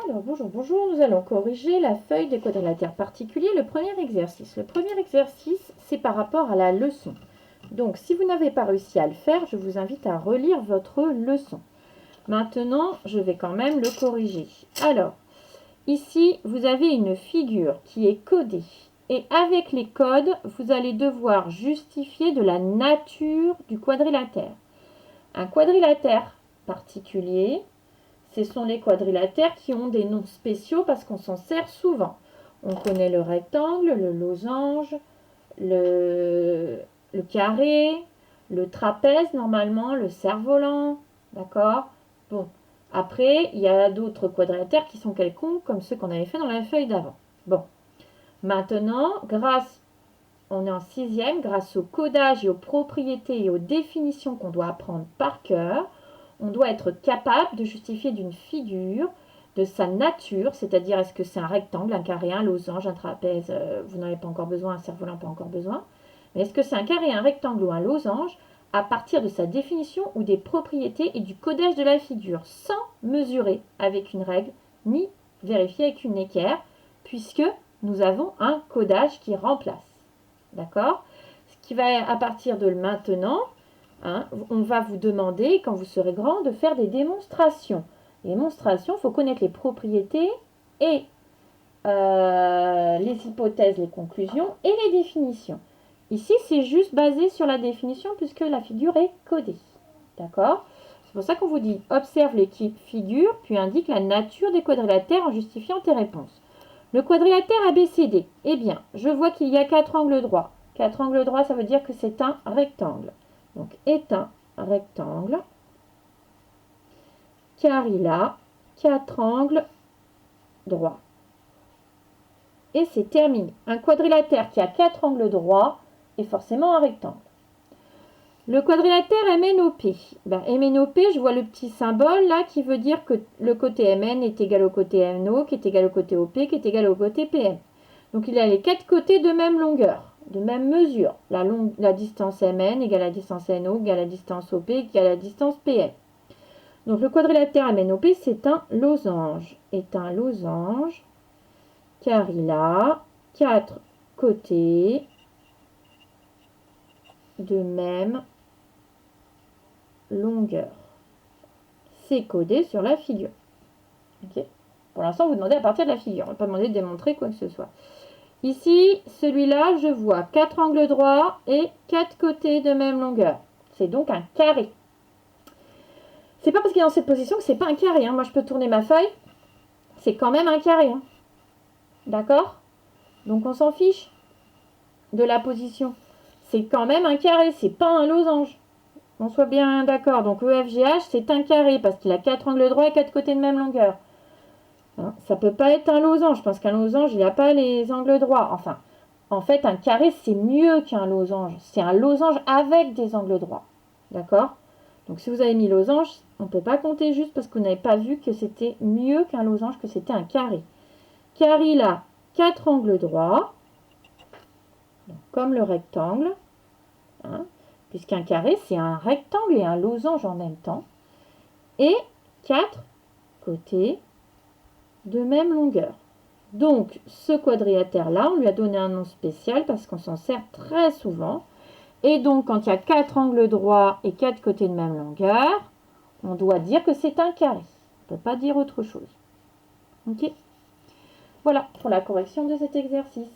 Alors bonjour, bonjour, nous allons corriger la feuille des quadrilatères particuliers, le premier exercice. Le premier exercice, c'est par rapport à la leçon. Donc si vous n'avez pas réussi à le faire, je vous invite à relire votre leçon. Maintenant, je vais quand même le corriger. Alors, ici, vous avez une figure qui est codée. Et avec les codes, vous allez devoir justifier de la nature du quadrilatère. Un quadrilatère particulier, ce sont les quadrilatères qui ont des noms spéciaux parce qu'on s'en sert souvent. On connaît le rectangle, le losange, le carré, le trapèze normalement, le cerf-volant, d'accord? Bon, après, il y a d'autres quadrilatères qui sont quelconques, comme ceux qu'on avait fait dans la feuille d'avant. Bon, maintenant, on est en sixième, grâce au codage et aux propriétés et aux définitions qu'on doit apprendre par cœur, on doit être capable de justifier d'une figure, de sa nature, c'est-à-dire est-ce que c'est un rectangle, un carré, un losange, un trapèze, vous n'en avez pas encore besoin, un cerf-volant, pas encore besoin, mais est-ce que c'est un carré, un rectangle ou un losange, à partir de sa définition ou des propriétés et du codage de la figure, sans mesurer avec une règle, ni vérifier avec une équerre, puisque nous avons un codage qui remplace. D'accord? Ce qui va à partir de maintenant, on va vous demander, quand vous serez grand, de faire des démonstrations. Les démonstrations, il faut connaître les propriétés et les hypothèses, les conclusions et les définitions. Ici, c'est juste basé sur la définition puisque la figure est codée. D'accord? C'est pour ça qu'on vous dit observe l'équipe figure, puis indique la nature des quadrilatères en justifiant tes réponses. Le quadrilatère ABCD, eh bien, je vois qu'il y a 4 angles droits. 4 angles droits, ça veut dire que c'est un rectangle. Donc, est un rectangle, car il a 4 angles droits. Et c'est terminé. Un quadrilatère qui a 4 angles droits est forcément un rectangle. Le quadrilatère MNOP. MNOP, je vois le petit symbole là qui veut dire que le côté MN est égal au côté NO, qui est égal au côté OP, qui est égal au côté PM. Donc il a les 4 côtés de même longueur, de même mesure. La distance MN égale à la distance NO égale à la distance OP égale à la distance PM. Donc le quadrilatère MNOP, c'est un losange. Est un losange car il a 4 côtés de même longueur. C'est codé sur la figure. Okay. Pour l'instant, vous demandez à partir de la figure. On ne va pas demander de démontrer quoi que ce soit. Ici, celui-là, je vois 4 angles droits et 4 côtés de même longueur. C'est donc un carré. C'est pas parce qu'il est dans cette position que c'est pas un carré. Moi, je peux tourner ma feuille. C'est quand même un carré. D'accord? Donc, on s'en fiche de la position. C'est quand même un carré. C'est pas un losange. On soit bien d'accord. Donc, EFGH, c'est un carré parce qu'il a 4 angles droits et 4 côtés de même longueur. Ça peut pas être un losange. Parce qu'un losange, il n'a pas les angles droits. Enfin, en fait, un carré, c'est mieux qu'un losange. C'est un losange avec des angles droits. D'accord? Donc, si vous avez mis losange, on ne peut pas compter juste parce que vous n'avez pas vu que c'était mieux qu'un losange, que c'était un carré. Car il a 4 angles droits, comme le rectangle, puisqu'un carré, c'est un rectangle et un losange en même temps, et 4 côtés de même longueur. Donc, ce quadrilatère-là, on lui a donné un nom spécial parce qu'on s'en sert très souvent. Et donc, quand il y a 4 angles droits et 4 côtés de même longueur, on doit dire que c'est un carré. On ne peut pas dire autre chose. Ok? Voilà pour la correction de cet exercice.